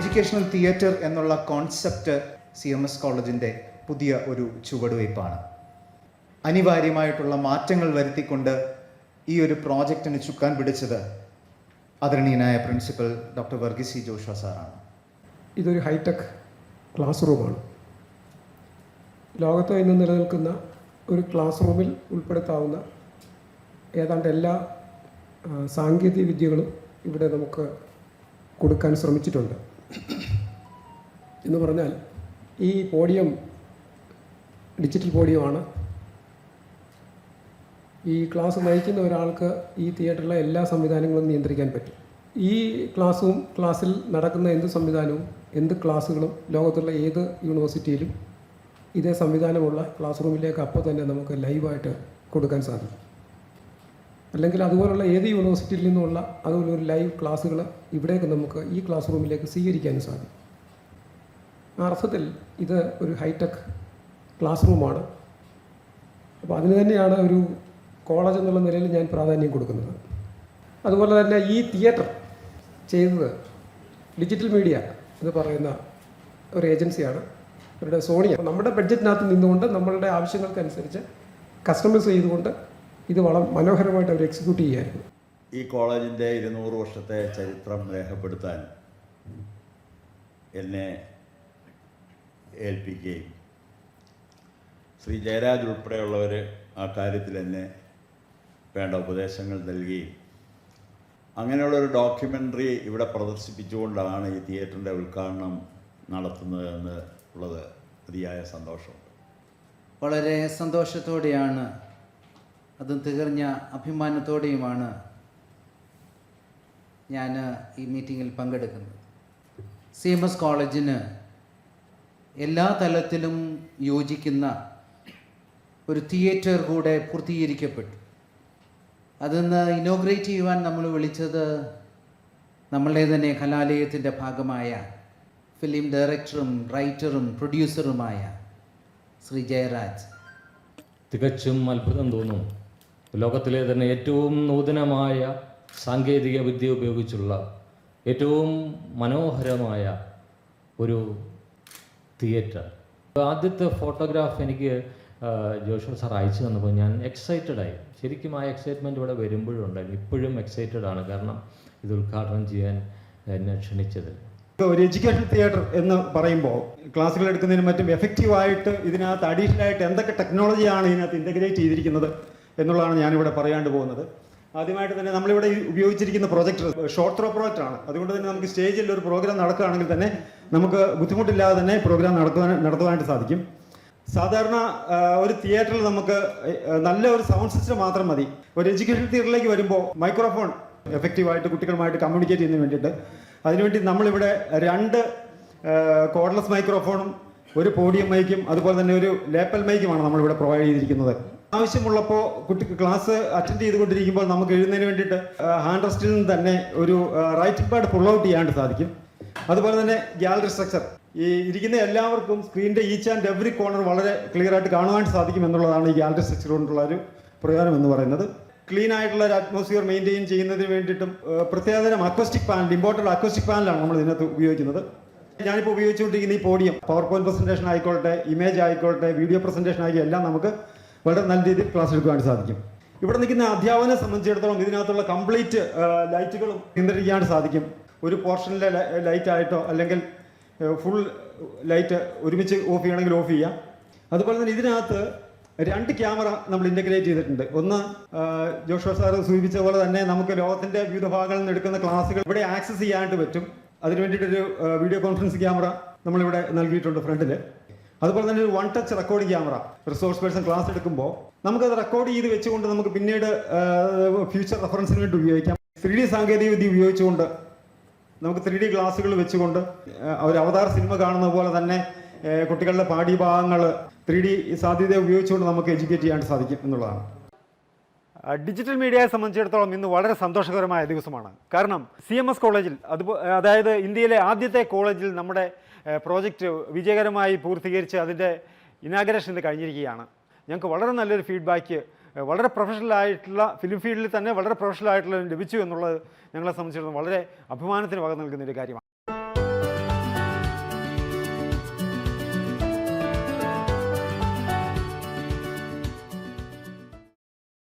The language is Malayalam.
എഡ്യൂക്കേഷണൽ തിയേറ്റർ എന്നുള്ള കോൺസെപ്റ്റ് CMS കോളേജിൻ്റെ പുതിയ ഒരു ചുവടുവയ്പ്പാണ്. അനിവാര്യമായിട്ടുള്ള മാറ്റങ്ങൾ വരുത്തിക്കൊണ്ട് ഈ ഒരു പ്രോജക്റ്റിന് ചുക്കാൻ പിടിച്ചത് ആദരണീയനായ principal doctor Varghese C Joshua സാറാണ്. ഇതൊരു ഹൈടെക് ക്ലാസ് റൂമാണ്. ലോകത്ത് ഇന്ന് നിലനിൽക്കുന്ന ഒരു ക്ലാസ് റൂമിൽ ഉൾപ്പെടുത്താവുന്ന ഏതാണ്ട് എല്ലാ സാങ്കേതിക വിദ്യകളും ഇവിടെ നമുക്ക് കൊടുക്കാൻ ശ്രമിച്ചിട്ടുണ്ട്. എന്ന് പറഞ്ഞാൽ ഈ പോഡിയം ഡിജിറ്റൽ പോഡിയമാണ്. ഈ ക്ലാസ് നയിക്കുന്ന ഒരാൾക്ക് ഈ തിയേറ്ററിലെ എല്ലാ സംവിധാനങ്ങളും നിയന്ത്രിക്കാൻ പറ്റും. ഈ ക്ലാസ്സിൽ നടക്കുന്ന എന്ത് സംവിധാനവും എന്ത് ക്ലാസ്സുകളും ലോകത്തുള്ള ഏത് യൂണിവേഴ്സിറ്റിയിലും ഇതേ സംവിധാനമുള്ള ക്ലാസ് റൂമിലേക്ക് അപ്പോൾ തന്നെ നമുക്ക് ലൈവായിട്ട് കൊടുക്കാൻ സാധിക്കും. അല്ലെങ്കിൽ അതുപോലുള്ള ഏത് യൂണിവേഴ്സിറ്റിയിൽ നിന്നുള്ള അതുപോലെ ഒരു ലൈവ് ക്ലാസ്സുകൾ ഇവിടേക്ക് നമുക്ക് ഈ ക്ലാസ് റൂമിലേക്ക് സ്വീകരിക്കാനും സാധിക്കും. ആ അർത്ഥത്തിൽ ഇത് ഒരു ഹൈടെക് ക്ലാസ് റൂമാണ്. അപ്പോൾ അതിന് തന്നെയാണ് ഒരു കോളേജ് എന്നുള്ള നിലയിൽ ഞാൻ പ്രാധാന്യം കൊടുക്കുന്നത്. അതുപോലെ തന്നെ ഈ തിയേറ്റർ ചെയ്തത് ഡിജിറ്റൽ മീഡിയ എന്ന് പറയുന്ന ഒരു ഏജൻസിയാണ്, അവരുടെ സോണി. അപ്പോൾ നമ്മുടെ ബഡ്ജറ്റിനകത്ത് നിന്നുകൊണ്ട് നമ്മളുടെ ആവശ്യങ്ങൾക്കനുസരിച്ച് കസ്റ്റമൈസ് ചെയ്തുകൊണ്ട് ഇത് വളരെ മനോഹരമായിട്ട് അവർ എക്സിക്യൂട്ട് ചെയ്യായിരുന്നു. ഈ കോളേജിൻ്റെ 200 വർഷത്തെ ചരിത്രം രേഖപ്പെടുത്താൻ എന്നെ ഏൽപ്പിക്കുകയും ശ്രീ ജയരാജ് ഉൾപ്പെടെയുള്ളവർ ആ കാര്യത്തിൽ എന്നെ വേണ്ട ഉപദേശങ്ങൾ നൽകുകയും അങ്ങനെയുള്ളൊരു ഡോക്യുമെൻ്ററി ഇവിടെ പ്രദർശിപ്പിച്ചുകൊണ്ടാണ് ഈ തിയേറ്ററിൻ്റെ ഉദ്ഘാടനം നടത്തുന്നതെന്ന് ഉള്ളത് അതിയായ സന്തോഷമുണ്ട്. വളരെ സന്തോഷത്തോടെയാണ്, അതും തികഞ്ഞ അഭിമാനത്തോടെയുമാണ് ഞാൻ ഈ മീറ്റിങ്ങിൽ പങ്കെടുക്കുന്നത്. CMS കോളേജിന് എല്ലാ തലത്തിലും യോജിക്കുന്ന ഒരു തിയേറ്റർ കൂടെ പൂർത്തീകരിക്കപ്പെട്ടു. അതൊന്ന് ഇനോഗ്രേറ്റ് ചെയ്യുവാൻ നമ്മൾ വിളിച്ചത് നമ്മളുടെ തന്നെ കലാലയത്തിൻ്റെ ഭാഗമായ ഫിലിം ഡയറക്ടറും റൈറ്ററും പ്രൊഡ്യൂസറുമായ ശ്രീ ജയരാജ്. തികച്ചും അത്ഭുതം തോന്നും. ലോകത്തിലെ തന്നെ ഏറ്റവും നൂതനമായ സാങ്കേതിക വിദ്യ ഉപയോഗിച്ചുള്ള ഏറ്റവും മനോഹരമായ ഒരു തിയേറ്റർ. ആദ്യത്തെ ഫോട്ടോഗ്രാഫ് എനിക്ക് ജോഷുവ സാർ അയച്ചു തന്നപ്പോൾ ഞാൻ എക്സൈറ്റഡായി. ശരിക്കും ആ എക്സൈറ്റ്മെൻറ്റ് ഇവിടെ വരുമ്പോഴും ഉണ്ടായിരുന്നു. ഇപ്പോഴും എക്സൈറ്റഡാണ്, കാരണം ഇത് ഉദ്ഘാടനം ചെയ്യാൻ എന്നെ ക്ഷണിച്ചത്. ഒരു എഡ്യൂക്കേഷൻ തിയേറ്റർ എന്ന് പറയുമ്പോൾ ക്ലാസ്സുകൾ എടുക്കുന്നതിനും മറ്റും എഫക്റ്റീവായിട്ട് ഇതിനകത്ത് അഡീഷണലായിട്ട് എന്തൊക്കെ ടെക്നോളജിയാണ് ഇതിനകത്ത് ഇൻ്റഗ്രേറ്റ് ചെയ്തിരിക്കുന്നത് എന്നുള്ളതാണ് ഞാനിവിടെ പറയാണ്ട് പോകുന്നത്. ആദ്യമായിട്ട് തന്നെ നമ്മളിവിടെ ഉപയോഗിച്ചിരിക്കുന്ന പ്രൊജക്ടർ ഷോർട്ട് ത്രോ പ്രൊജക്ടറാണ്. അതുകൊണ്ട് തന്നെ നമുക്ക് സ്റ്റേജിൽ ഒരു പ്രോഗ്രാം നടക്കുകയാണെങ്കിൽ തന്നെ നമുക്ക് ബുദ്ധിമുട്ടില്ലാതെ തന്നെ പ്രോഗ്രാം നടത്തുവാനായിട്ട് സാധിക്കും. സാധാരണ ഒരു തിയേറ്ററിൽ നമുക്ക് നല്ല ഒരു സൗണ്ട് സിസ്റ്റം മാത്രം മതി. ഒരു എഡ്യൂക്കേഷൻ തിയേറ്ററിലേക്ക് വരുമ്പോൾ മൈക്രോഫോൺ എഫക്റ്റീവായിട്ട് കുട്ടികളുമായിട്ട് കമ്മ്യൂണിക്കേറ്റ് ചെയ്യുന്നതിന് വേണ്ടിയിട്ട് അതിനുവേണ്ടി നമ്മളിവിടെ 2 കോർഡ്ലെസ് മൈക്രോഫോണും ഒരു പോഡിയം മൈക്കും അതുപോലെ തന്നെ ഒരു ലേപ്പൽ മൈക്കുമാണ് നമ്മളിവിടെ പ്രൊവൈഡ് ചെയ്തിരിക്കുന്നത്. ആവശ്യമുള്ളപ്പോൾ കുട്ടിക്ക് ക്ലാസ് അറ്റൻഡ് ചെയ്തുകൊണ്ടിരിക്കുമ്പോൾ നമുക്ക് എഴുതുന്നതിന് വേണ്ടിയിട്ട് ഹാൻഡ് റെസ്റ്റിൽ നിന്ന് തന്നെ ഒരു റൈറ്റിംഗ് പാഡ് പുൾ ഔട്ട് ചെയ്യാണ്ട് സാധിക്കും. അതുപോലെ തന്നെ ഗാലറി സ്ട്രക്ചർ, ഈ ഇരിക്കുന്ന എല്ലാവർക്കും സ്ക്രീനിൻ്റെ ഈച്ച് ആൻഡ് എവറി കോർണർ വളരെ ക്ലിയർ ആയിട്ട് കാണുവാൻ സാധിക്കും എന്നുള്ളതാണ് ഈ ഗാലറി സ്ട്രക്ചർ കൊണ്ടുള്ള ഒരു പ്രയോജനം എന്ന് പറയുന്നത്. ക്ലീൻ ആയിട്ടുള്ള ഒരു അറ്റ്മോസ്ഫിയർ മെയിൻറ്റെയിൻ ചെയ്യുന്നതിന് വേണ്ടിയിട്ടും പ്രത്യേകതരം അക്വസ്റ്റിക് പാനൽ, ഇമ്പോർട്ടൻ്റ് അക്വസ്റ്റിക് പാനലാണ് നമ്മൾ ഇതിനകത്ത് ഉപയോഗിക്കുന്നത്. ഞാനിപ്പോൾ ഉപയോഗിച്ചുകൊണ്ടിരിക്കുന്ന ഈ പോഡിയം പവർ പോയിന്റ് പ്രസൻറ്റേഷൻ ആയിക്കോട്ടെ, ഇമേജ് ആയിക്കോട്ടെ, വീഡിയോ പ്രസൻറ്റേഷൻ ആയി എല്ലാം നമുക്ക് വളരെ നല്ല രീതിയിൽ ക്ലാസ് എടുക്കുവാൻ സാധിക്കും. ഇവിടെ നിൽക്കുന്ന അധ്യാപകനെ സംബന്ധിച്ചിടത്തോളം ഇതിനകത്തുള്ള കംപ്ലീറ്റ് ലൈറ്റുകളും നിയന്ത്രിക്കാൻ സാധിക്കും. ഒരു പോർഷനിലെ ലൈറ്റ് ആയിട്ടോ അല്ലെങ്കിൽ ഫുൾ ലൈറ്റ് ഒരുമിച്ച് ഓഫ് ചെയ്യണമെങ്കിൽ ഓഫ് ചെയ്യാം. അതുപോലെ തന്നെ ഇതിനകത്ത് 2 ക്യാമറ നമ്മൾ ഇൻ്റഗ്രേറ്റ് ചെയ്തിട്ടുണ്ട്. ഒന്ന് ജോഷുവ സാർ സൂചിപ്പിച്ച പോലെ തന്നെ നമുക്ക് ലോകത്തിൻ്റെ വിവിധ ഭാഗങ്ങളിൽ നിന്ന് എടുക്കുന്ന ക്ലാസ്സുകൾ ഇവിടെ ആക്സസ് ചെയ്യാനായിട്ട് പറ്റും. അതിന് വേണ്ടിയിട്ടൊരു വീഡിയോ കോൺഫറൻസ് ക്യാമറ നമ്മളിവിടെ നൽകിയിട്ടുണ്ട് ഫ്രണ്ടിൽ. അതുപോലെ തന്നെ ഒരു 1 touch recording camera. Resource person class എടുക്കുമ്പോൾ നമുക്കത് റെക്കോർഡ് ചെയ്ത് വെച്ചുകൊണ്ട് നമുക്ക് പിന്നീട് ഫ്യൂച്ചർ റെഫറൻസിന് വേണ്ടി ഉപയോഗിക്കാം. 3D സാങ്കേതിക വിദ്യ ഉപയോഗിച്ചുകൊണ്ട് നമുക്ക് 3D ക്ലാസ്സുകൾ വെച്ചുകൊണ്ട് ഒരു അവതാർ സിനിമ കാണുന്ന പോലെ തന്നെ കുട്ടികളുടെ പാഠ്യഭാഗങ്ങൾ 3D സാധ്യത ഉപയോഗിച്ചുകൊണ്ട് നമുക്ക് എഡ്യൂക്കേറ്റ് ചെയ്യാൻ സാധിക്കും എന്നുള്ളതാണ്. ഡിജിറ്റൽ മീഡിയയെ സംബന്ധിച്ചിടത്തോളം ഇന്ന് വളരെ സന്തോഷകരമായ ദിവസമാണ്. കാരണം CMS കോളേജിൽ അതായത് ഇന്ത്യയിലെ ആദ്യത്തെ കോളേജിൽ നമ്മുടെ പ്രോജക്റ്റ് വിജയകരമായി പൂർത്തീകരിച്ച് അതിൻ്റെ ഇനാഗറേഷൻ കഴിഞ്ഞിരിക്കുകയാണ്. ഞങ്ങൾക്ക് വളരെ നല്ലൊരു ഫീഡ്ബാക്ക് വളരെ പ്രൊഫഷണലായിട്ടുള്ള ഫിലിം ഫീൽഡിൽ തന്നെ വളരെ പ്രൊഫഷണലായിട്ടുള്ള ലഭിച്ചു എന്നുള്ളത് ഞങ്ങളെ സംബന്ധിച്ചിടത്തോളം വളരെ അഭിമാനത്തിന് വക നൽകുന്ന ഒരു കാര്യമാണ്.